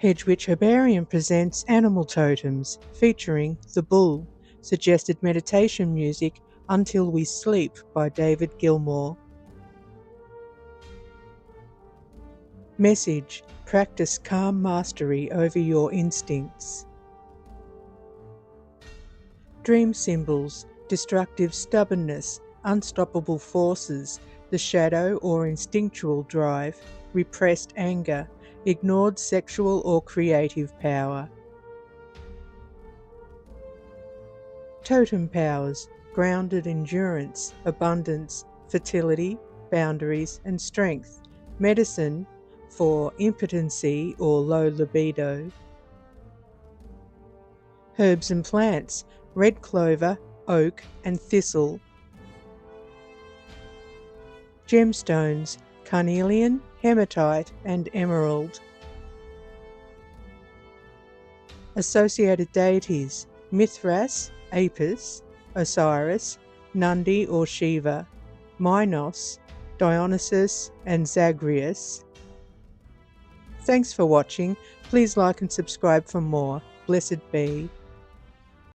Hedgewitch Herbarium presents Animal Totems, featuring The Bull, suggested meditation music Until We Sleep by David Gilmour. Message: practice calm mastery over your instincts. Dream symbols: destructive stubbornness, unstoppable forces, the shadow or instinctual drive, repressed anger, ignored sexual or creative power. Totem powers: grounded endurance, abundance, fertility, boundaries and strength. Medicine: for impotency or low libido. Herbs and plants: red clover, oak and thistle. Gemstones: carnelian, hematite and emerald. Associated deities: Mithras, Apis, Osiris, Nandi or Shiva, Minos, Dionysus and Zagreus. Thanks for watching. Please like and subscribe for more. Blessed be.